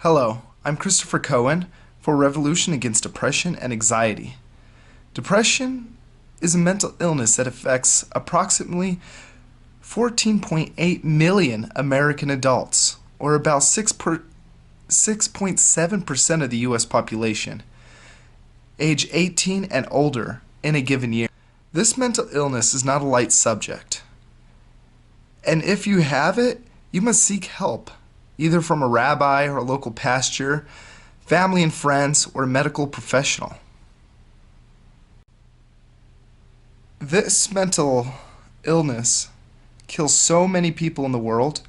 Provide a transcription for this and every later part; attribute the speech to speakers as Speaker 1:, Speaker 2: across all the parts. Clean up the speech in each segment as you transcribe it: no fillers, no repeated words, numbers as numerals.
Speaker 1: Hello, I'm Christopher Cohen for Revolution Against Depression and Anxiety. Depression is a mental illness that affects approximately 14.8 million American adults, or about 6.7% of the U.S. population, age 18 and older in a given year. This mental illness is not a light subject, and if you have it, you must seek help, either from a rabbi or a local pastor, family and friends, or a medical professional. This mental illness kills so many people in the world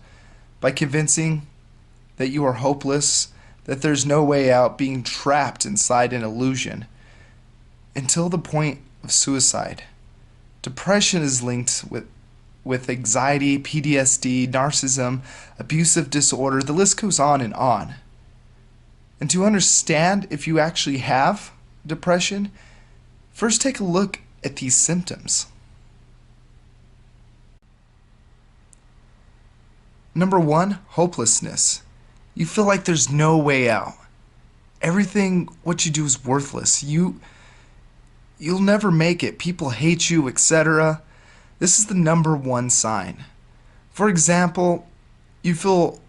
Speaker 1: by convincing that you are hopeless, that there's no way out, being trapped inside an illusion, until the point of suicide. Depression is linked with anxiety, PTSD, narcissism, abusive disorder, the list goes on. And to understand if you actually have depression, first take a look at these symptoms. Number 1, hopelessness. You feel like there's no way out. Everything what you do is worthless. You'll never make it. People hate you, etc. This is the number 1 sign. For example, you feel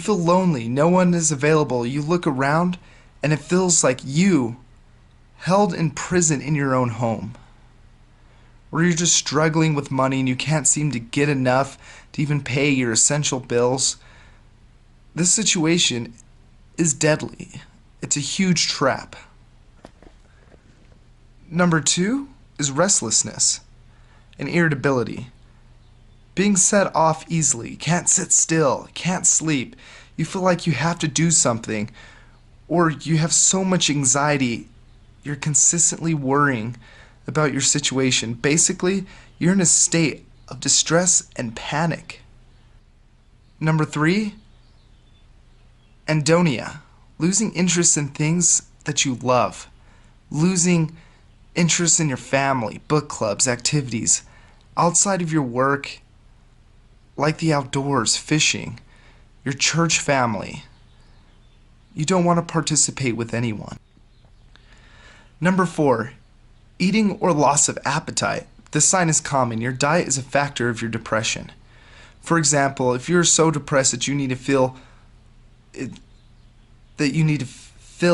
Speaker 1: lonely, no one is available. You look around and it feels like you held in prison in your own home. Or you're just struggling with money and you can't seem to get enough to even pay your essential bills. This situation is deadly. It's a huge trap. Number 2 is restlessness and irritability. Being set off easily, can't sit still, can't sleep. You feel like you have to do something, or you have so much anxiety, you're consistently worrying about your situation. Basically, you're in a state of distress and panic. Number 3, anhedonia, losing interest in things that you love, losing interest in your family, book clubs, activities, outside of your work, like the outdoors, fishing, your church family. You don't want to participate with anyone. Number 4, eating or loss of appetite. This sign is common. Your diet is a factor of your depression. For example, if you're so depressed that you need to fill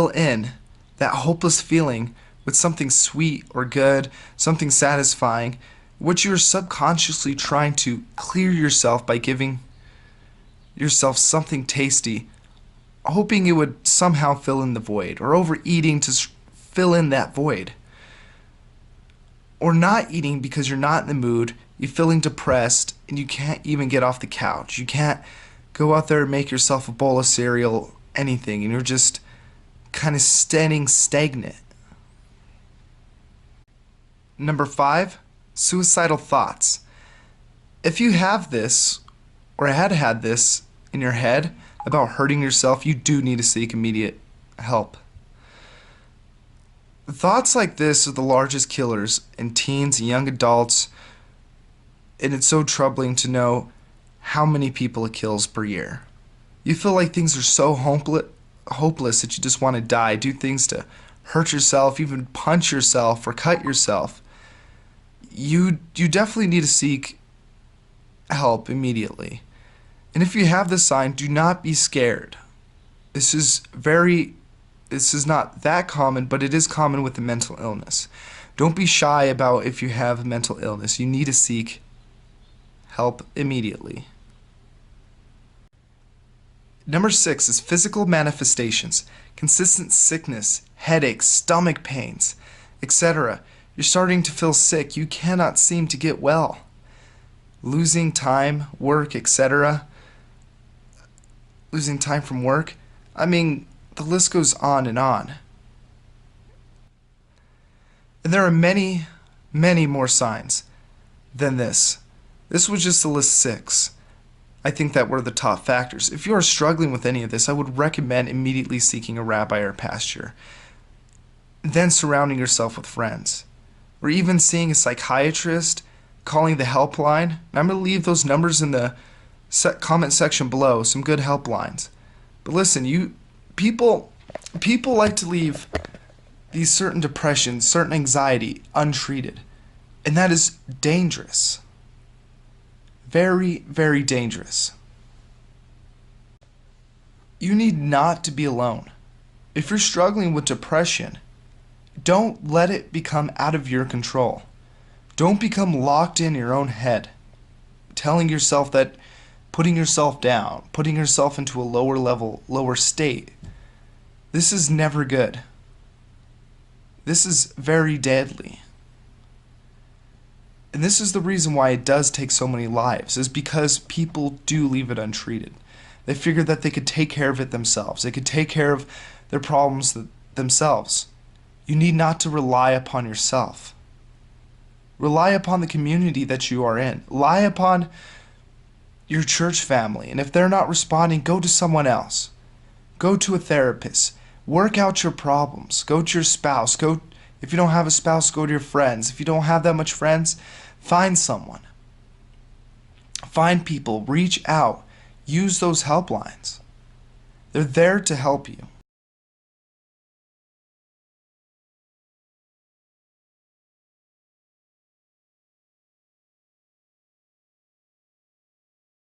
Speaker 1: in that hopeless feeling with something sweet or good, something satisfying, what you're subconsciously trying to clear yourself by giving yourself something tasty, hoping it would somehow fill in the void, or overeating to fill in that void. Or not eating because you're not in the mood, you're feeling depressed, and you can't even get off the couch. You can't go out there and make yourself a bowl of cereal, anything, and you're just kind of standing stagnant. Number 5, suicidal thoughts. If you have this, or had this in your head about hurting yourself, you do need to seek immediate help. Thoughts like this are the largest killers in teens and young adults, and it's so troubling to know how many people it kills per year. You feel like things are so hopeless that you just want to die, do things to hurt yourself, even punch yourself or cut yourself. You definitely need to seek help immediately. And if you have this sign, do not be scared. This is not that common, but it is common with the mental illness. Don't be shy about if you have a mental illness. You need to seek help immediately. Number 6 is physical manifestations, consistent sickness, headaches, stomach pains, etc. You're starting to feel sick. You cannot seem to get well. Losing time, work, etc. Losing time from work. I mean, the list goes on. And there are many, many more signs than this. This was just a list 6. I think that were the top factors. If you are struggling with any of this, I would recommend immediately seeking a rabbi or a pastor. Then surrounding yourself with friends. Or even seeing a psychiatrist, calling the helpline. And I'm going to leave those numbers in the comment section below, some good helplines. But listen, you People people like to leave these certain depressions, certain anxiety untreated. And that is dangerous. Very, very dangerous. You need not to be alone. If you're struggling with depression, don't let it become out of your control. Don't become locked in your own head, telling yourself that putting yourself down, putting yourself into a lower level, lower state. This is never good. This is very deadly. And this is the reason why it does take so many lives, is because people do leave it untreated. They figure that they could take care of it themselves. They could take care of their problems themselves. You need not to rely upon yourself. Rely upon the community that you are in. Rely upon your church family. And if they're not responding, go to someone else. Go to a therapist. Work out your problems. Go to your spouse. If you don't have a spouse, go to your friends. If you don't have that much friends, find someone. Find people. Reach out. Use those helplines. They're there to help you.